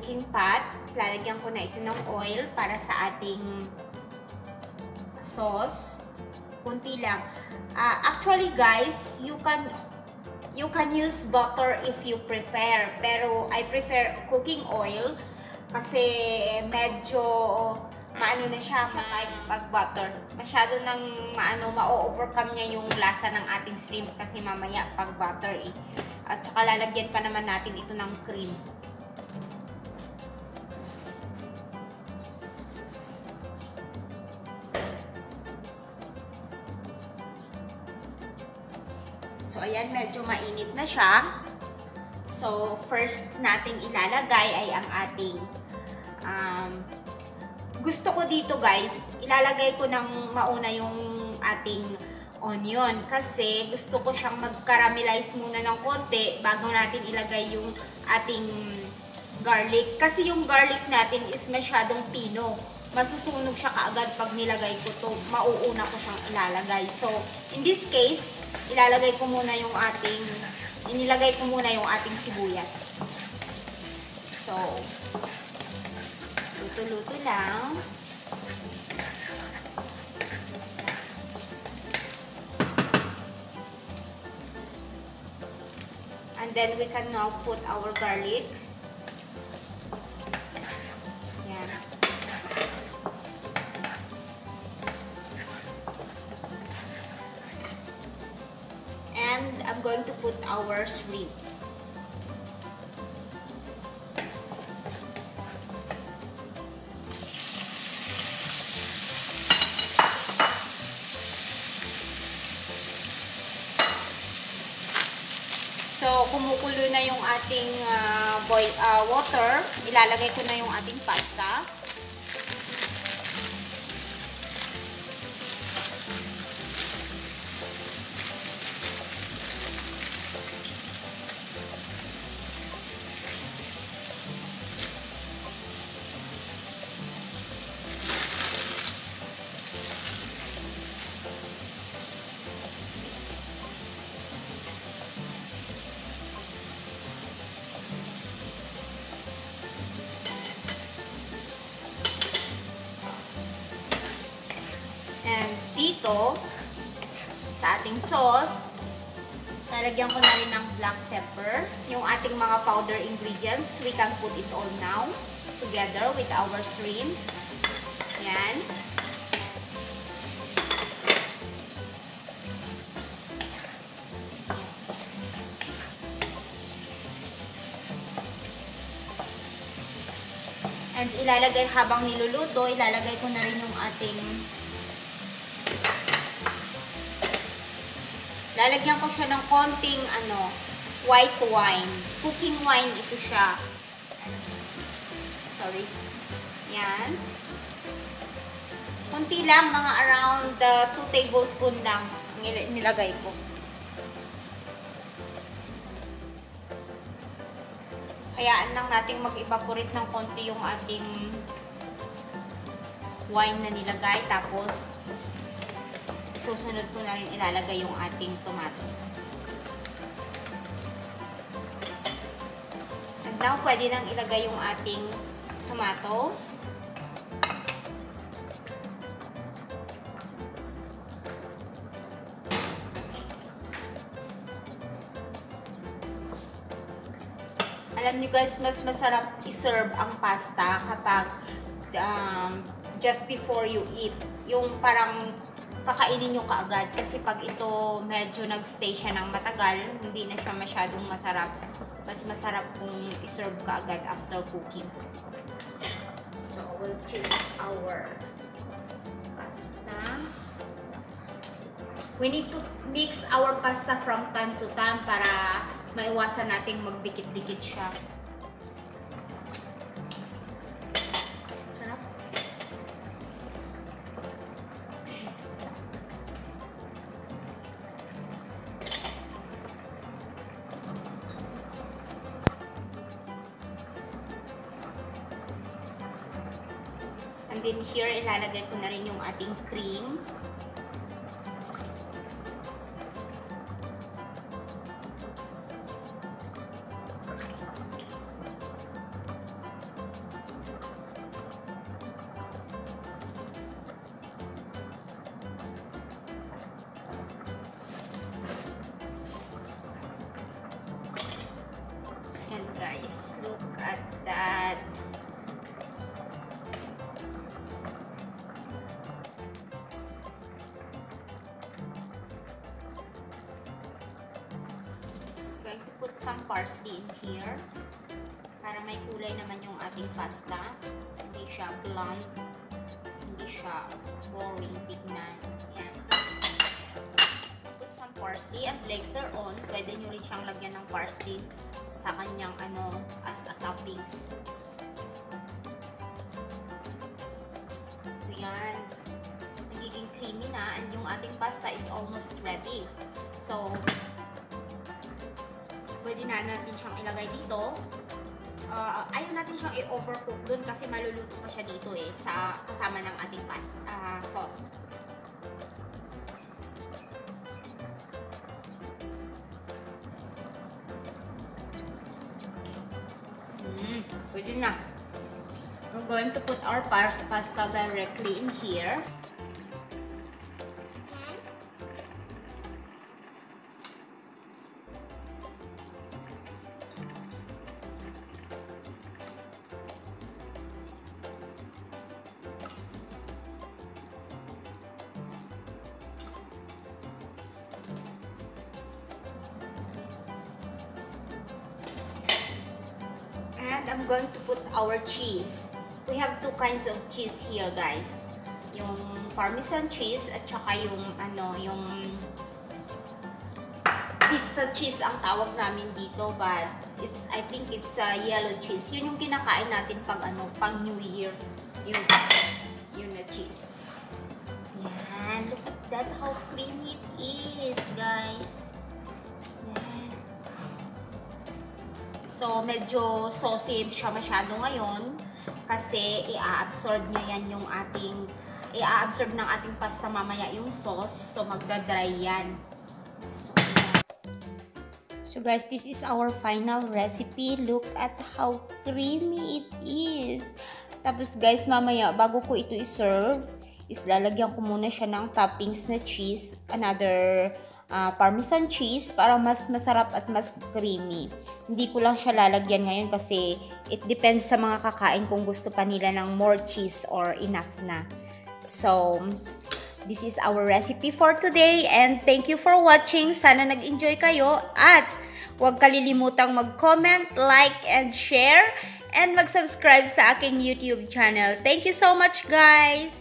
cooking pot. Lalagyan ko na ito ng oil para sa ating sauce. Kunti lang. Actually guys, you can use butter if you prefer. Pero I prefer cooking oil kasi medyo maano na siya pag butter. Masyado nang ma-overcome niya yung lasa ng ating shrimp kasi mamaya pag butter eh. At saka lalagyan pa naman natin ito ng cream. So ayan, medyo mainit na siya. So first nating ilalagay ay ang ating gusto ko dito guys, ilalagay ko ng mauna yung ating onion kasi gusto ko siyang mag-caramelize muna ng konti bago natin ilagay yung ating garlic. Kasi yung garlic natin is masyadong pino. Masusunog siya kaagad pag nilagay ko to. Mauuna ko siyang ilalagay. So, in this case, inilagay ko muna yung ating sibuyas. So, luto-luto lang. And then we can now put our garlic. Yan. And I'm going to put our shrimps. So, kumukulo na yung ating water. Ilalagay ko na yung ating pasta. And dito, sa ating sauce, lalagyan ko na rin ng black pepper. Yung ating mga powder ingredients, we can put it all now together with our shrimps. Yan. And ilalagay habang niluluto, ilalagay ko na rin yung ating lalagyan ko siya ng konting white wine. Cooking wine ito siya. Sorry. Yan. Konti lang, mga around 2 tablespoon lang nilagay ko. Hayaan lang natin mag-evaporate ng konti yung ating wine na nilagay. Tapos, susunod ko na rin ilalagay yung ating tomatoes. And now, pwede nang ilagay yung ating tomato. Alam niyo guys, mas masarap i-serve ang pasta kapag just before you eat. Yung parang kakainin nyo kaagad. Kasi pag ito medyo nag-stay siya ng matagal, hindi na siya masyadong masarap. Mas masarap kung i-serve kaagad after cooking. So, we'll change our pasta. We need to mix our pasta from time to time para maiwasan nating magdikit-dikit siya. Sarap. And then here, ilalagay ko na rin yung ating cream. some parsley in here. Para may kulay naman yung ating pasta. Hindi siya blunt. Hindi siya boring tignan. Yan. Put some parsley and later on, pwede nyo rin siyang lagyan ng parsley sa kanyang as a toppings. So yan. Nagiging creamy na and yung ating pasta is almost ready. So, pwede na natin siyang ilagay dito. Ayaw natin siyang i-overcook dun kasi maluluto pa siya dito kasama ng ating sauce. Pwede na. We're going to put our pasta directly in here. And I'm going to put our cheese. We have two kinds of cheese here, guys. Yung Parmesan cheese at saka yung yung pizza cheese ang tawag namin dito, but I think it's yellow cheese. Yun yung kinakain natin pag pag New Year. Yun na cheese. Yan, look at that, how creamy it is, guys. Yan. So, medyo saucy siya masyado ngayon kasi i-absorb niya yan yung i-absorb ng ating pasta mamaya yung sauce. So, magdadry yan. So, guys, this is our final recipe. Look at how creamy it is. Tapos, guys, mamaya, bago ko ito i-serve, is lalagyan ko muna siya ng toppings na cheese. Another Parmesan cheese para mas masarap at mas creamy. Hindi ko lang siya lalagyan ngayon kasi it depends sa mga kakain kung gusto pa nila ng more cheese or enough na. So, this is our recipe for today and thank you for watching. Sana nag-enjoy kayo at huwag kalilimutang mag-comment, like, and share and mag-subscribe sa aking YouTube channel. Thank you so much, guys!